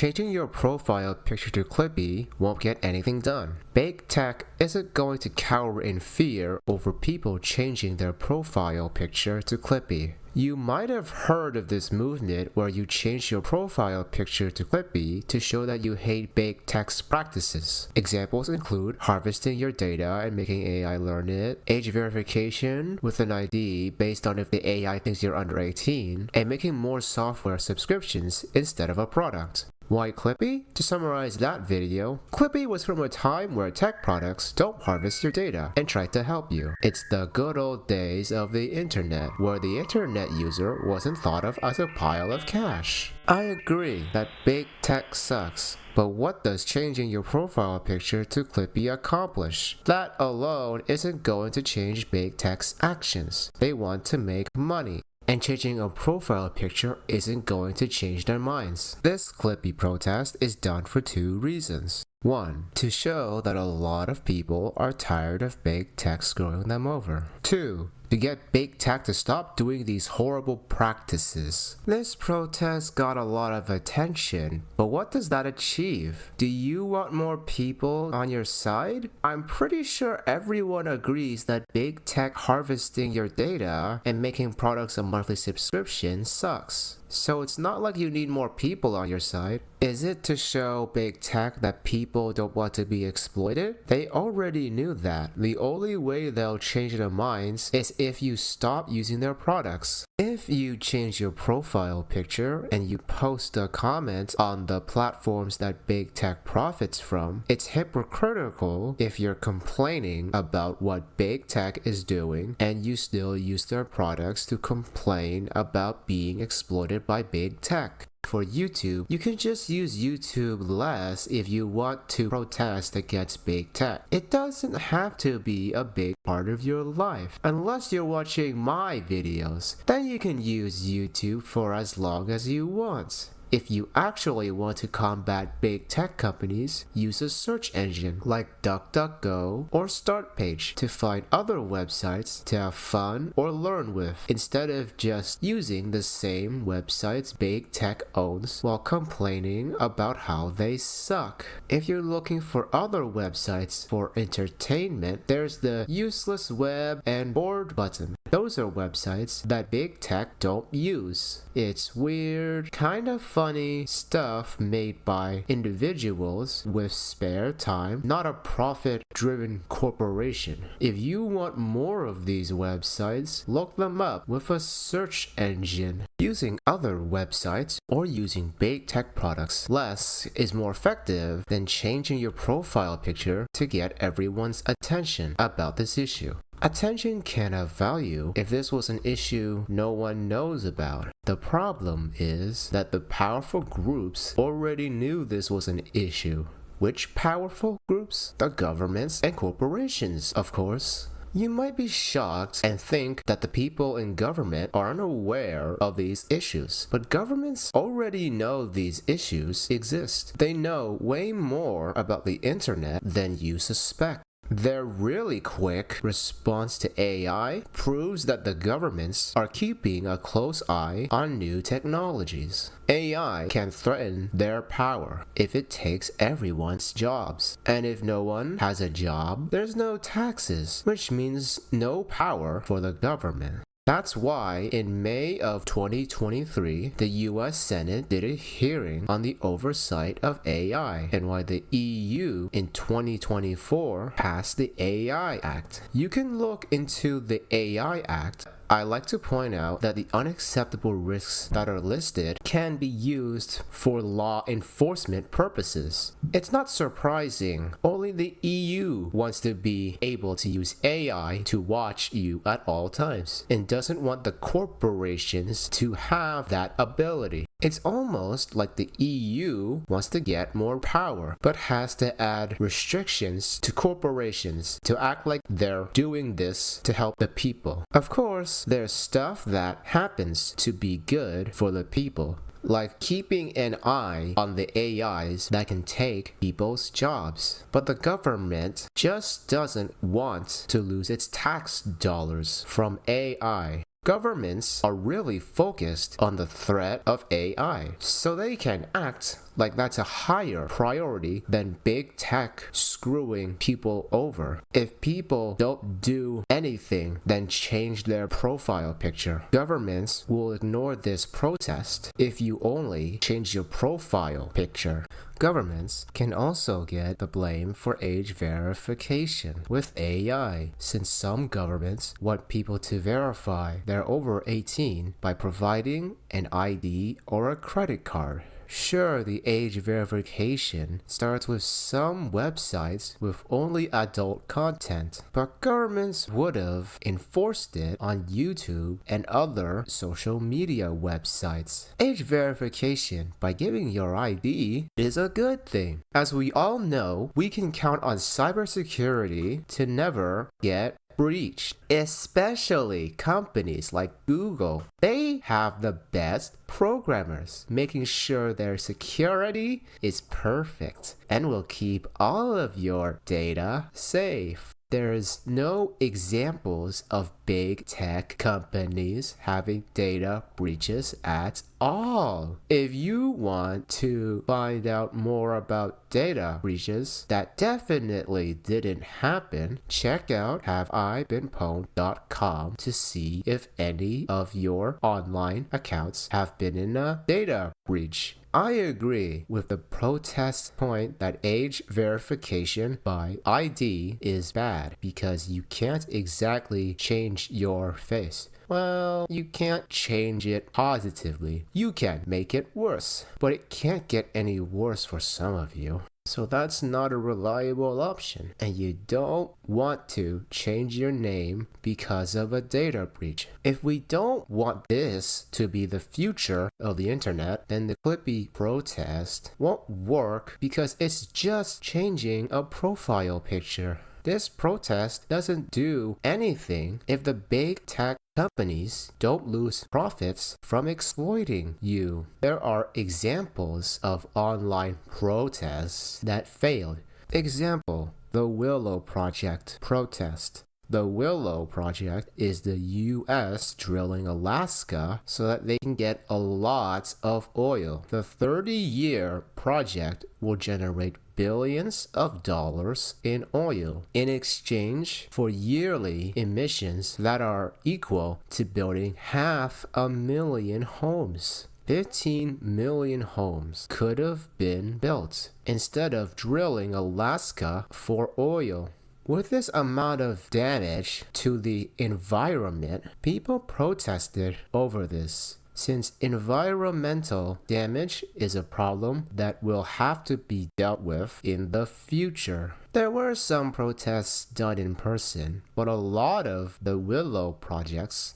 Changing your profile picture to Clippy won't get anything done. Big tech isn't going to cower in fear over people changing their profile picture to Clippy. You might have heard of this movement where you change your profile picture to Clippy to show that you hate big tech's practices. Examples include harvesting your data and making AI learn it, age verification with an ID based on if the AI thinks you're under 18, and making more software subscriptions instead of a product. Why Clippy? To summarize that video, Clippy was from a time where tech products don't harvest your data and try to help you. It's the good old days of the internet, where the internet user wasn't thought of as a pile of cash. I agree that big tech sucks, but what does changing your profile picture to Clippy accomplish? That alone isn't going to change big tech's actions. They want to make money. And changing a profile picture isn't going to change their minds. This Clippy protest is done for two reasons. One, to show that a lot of people are tired of big tech screwing them over. Two, to get big tech to stop doing these horrible practices. This protest got a lot of attention, but what does that achieve? Do you want more people on your side? I'm pretty sure everyone agrees that big tech harvesting your data and making products a monthly subscription sucks. So it's not like you need more people on your side. Is it to show big tech that people don't want to be exploited? They already knew that. The only way they'll change their minds is if you stop using their products. If you change your profile picture and you post a comment on the platforms that big tech profits from, it's hypocritical if you're complaining about what big tech is doing and you still use their products to complain about being exploited by big tech. For YouTube, you can just use YouTube less if you want to protest against big tech. It doesn't have to be a big part of your life. Unless you're watching my videos, then you can use YouTube for as long as you want. If you actually want to combat big tech companies, use a search engine like DuckDuckGo or StartPage to find other websites to have fun or learn with, instead of just using the same websites big tech owns while complaining about how they suck. If you're looking for other websites for entertainment, there's the useless web and bored button. Those are websites that big tech don't use. It's weird, kind of funny stuff made by individuals with spare time, not a profit-driven corporation. If you want more of these websites, look them up with a search engine. Using other websites or using big tech products less is more effective than changing your profile picture to get everyone's attention about this issue. Attention can have value if this was an issue no one knows about. The problem is that the powerful groups already knew this was an issue. Which powerful groups? The governments and corporations, of course. You might be shocked and think that the people in government are unaware of these issues, but governments already know these issues exist. They know way more about the internet than you suspect. Their really quick response to AI proves that the governments are keeping a close eye on new technologies. AI can threaten their power if it takes everyone's jobs. And if no one has a job, there's no taxes, which means no power for the government. That's why in May of 2023, the US Senate did a hearing on the oversight of AI, and why the EU in 2024 passed the AI Act. You can look into the AI Act. I like to point out that the unacceptable risks that are listed can be used for law enforcement purposes. It's not surprising. Only the EU wants to be able to use AI to watch you at all times and doesn't want the corporations to have that ability. It's almost like the EU wants to get more power, but has to add restrictions to corporations to act like they're doing this to help the people. Of course, there's stuff that happens to be good for the people, like keeping an eye on the AIs that can take people's jobs. But the government just doesn't want to lose its tax dollars from AI. Governments are really focused on the threat of AI, so they can act like that's a higher priority than big tech screwing people over. If people don't do anything, then change their profile picture. Governments will ignore this protest if you only change your profile picture. Governments can also get the blame for age verification with AI, since some governments want people to verify they're over 18 by providing an ID or a credit card. Sure, the age verification starts with some websites with only adult content, but governments would have enforced it on YouTube and other social media websites. Age verification by giving your ID is a good thing. As we all know, we can count on cybersecurity to never get breached, especially companies like Google. They have the best programmers, making sure their security is perfect and will keep all of your data safe. There's no examples of big tech companies having data breaches at all. If you want to find out more about data breaches that definitely didn't happen, check out haveibeenpwned.com to see if any of your online accounts have been in a data breach. I agree with the protest point that age verification by ID is bad because you can't exactly change your face. Well, you can't change it positively. You can make it worse, but it can't get any worse for some of you. So that's not a reliable option, and you don't want to change your name because of a data breach. If we don't want this to be the future of the internet, then the Clippy protest won't work because it's just changing a profile picture. This protest doesn't do anything if the big tech companies don't lose profits from exploiting you. There are examples of online protests that failed. Example, the Willow Project protest. The Willow Project is the US drilling Alaska so that they can get a lot of oil. The 30-year project will generate billions of dollars in oil in exchange for yearly emissions that are equal to building 500,000 homes. 15 million homes could have been built instead of drilling Alaska for oil. With this amount of damage to the environment, people protested over this. Since environmental damage is a problem that will have to be dealt with in the future. There were some protests done in person, but a lot of the Willow protests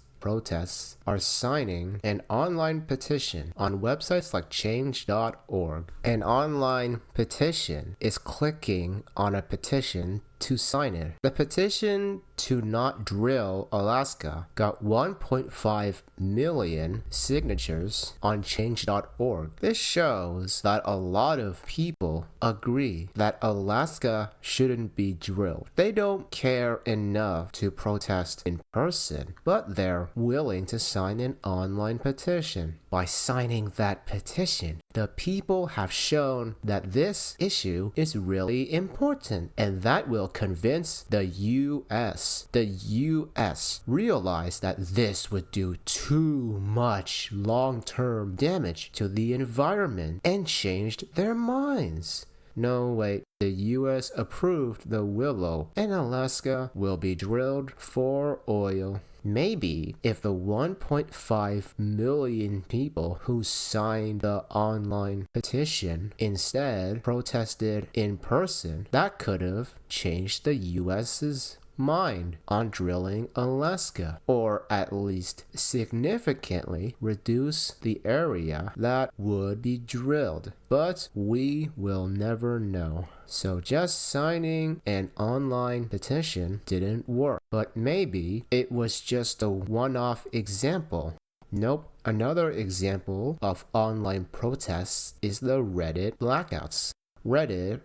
are signing an online petition on websites like change.org. An online petition is clicking on a petition to sign it. The petition to not drill Alaska got 1.5 million signatures on change.org. This shows that a lot of people agree that Alaska shouldn't be drilled. They don't care enough to protest in person, but they're willing to sign an online petition. By signing that petition, the people have shown that this issue is really important, and that will convince the US. The US realized that this would do too much long-term damage to the environment and changed their minds. No, wait, the US approved the Willow, and Alaska will be drilled for oil. Maybe if the 1.5 million people who signed the online petition instead protested in person, that could have changed the US's mind on drilling Alaska, or at least significantly reduce the area that would be drilled. But we will never know. So just signing an online petition didn't work. But maybe it was just a one-off example. Nope. Another example of online protests is the Reddit blackouts. Reddit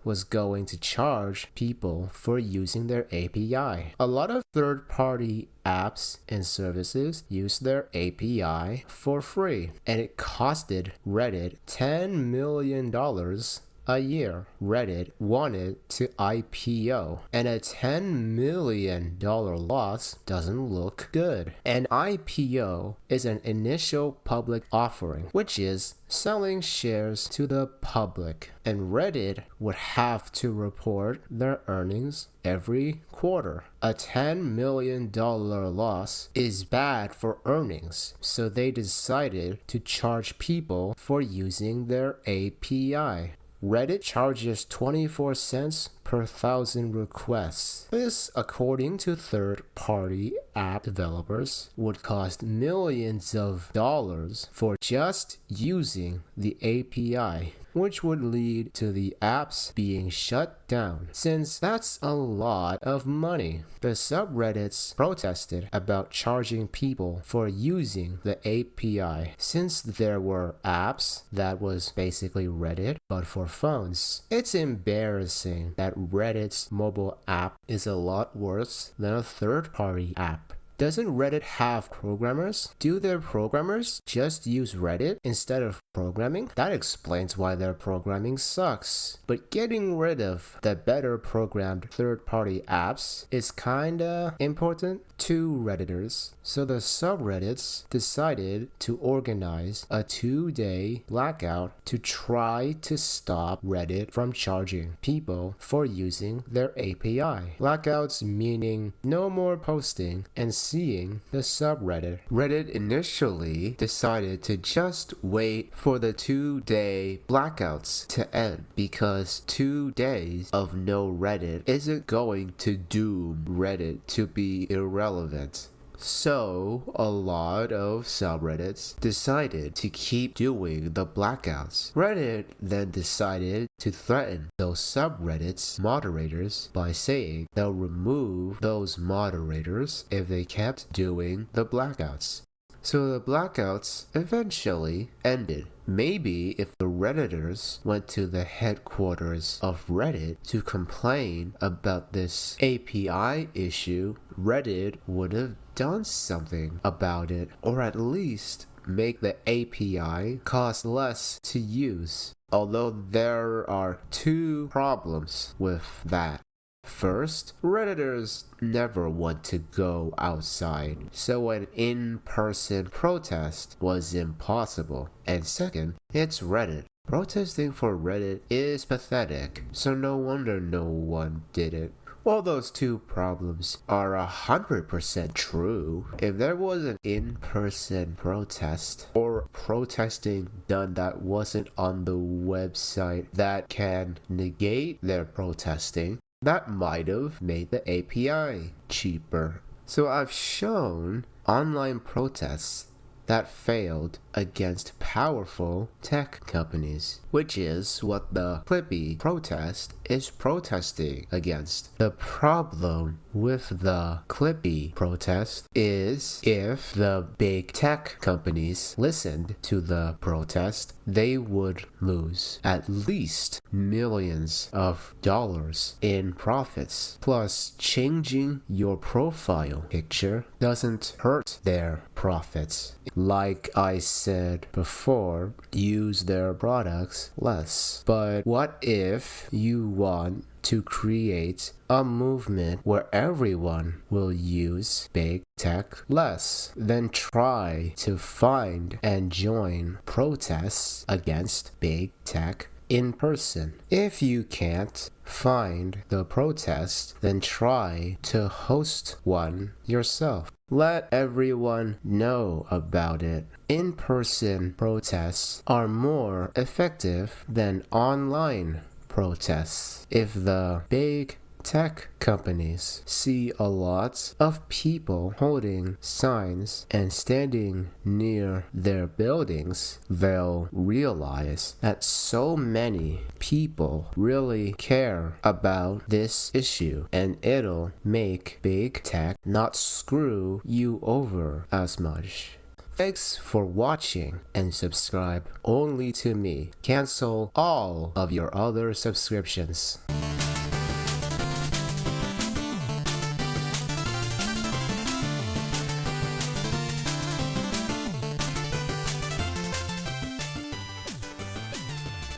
was going to charge people for using their API. A lot of third-party apps and services use their API for free, and it costed Reddit $10 million a year. Reddit wanted to IPO, and a $10 million loss doesn't look good. An IPO is an initial public offering, which is selling shares to the public, and Reddit would have to report their earnings every quarter. A $10 million loss is bad for earnings, so they decided to charge people for using their API. Reddit charges 24 cents per 1,000 requests. This, according to third-party app developers, would cost millions of dollars for just using the API, which would lead to the apps being shut down, since that's a lot of money. The subreddits protested about charging people for using the API, since there were apps that was basically Reddit, but for phones. It's embarrassing that Reddit's mobile app is a lot worse than a third-party app. Doesn't Reddit have programmers? Do their programmers just use Reddit instead of programming? That explains why their programming sucks. But getting rid of the better programmed third-party apps is kinda important to Redditors. So the subreddits decided to organize a 2-day blackout to try to stop Reddit from charging people for using their API. Blackouts meaning no more posting and seeing the subreddit. Reddit initially decided to just wait for the 2-day blackouts to end because 2 days of no Reddit isn't going to doom Reddit to be irrelevant. So, a lot of subreddits decided to keep doing the blackouts. Reddit then decided to threaten those subreddits moderators by saying they'll remove those moderators if they kept doing the blackouts. So the blackouts eventually ended. Maybe if the Redditors went to the headquarters of Reddit to complain about this API issue, Reddit would have done something about it, or at least make the API cost less to use. Although there are 2 problems with that. First, Redditors never want to go outside, so an in-person protest was impossible. And second, it's Reddit. Protesting for Reddit is pathetic, so no wonder no one did it. Well, those 2 problems are 100% true. If there was an in-person protest or protesting done that wasn't on the website that can negate their protesting, that might have made the API cheaper. So I've shown online protests that failed against powerful tech companies, which is what the Clippy protest is protesting against. The problem with the Clippy protest is if the big tech companies listened to the protest, they would lose at least millions of dollars in profits. Plus, changing your profile picture doesn't hurt their profits. Like I said before, use their products less. But what if you want to create a movement where everyone will use big tech less? Then try to find and join protests against big tech in person. If you can't find the protest, then try to host one yourself. Let everyone know about it. In-person protests are more effective than online protests. If the big tech companies see a lot of people holding signs and standing near their buildings, they'll realize that so many people really care about this issue, and it'll make big tech not screw you over as much. Thanks for watching and subscribe only to me. Cancel all of your other subscriptions.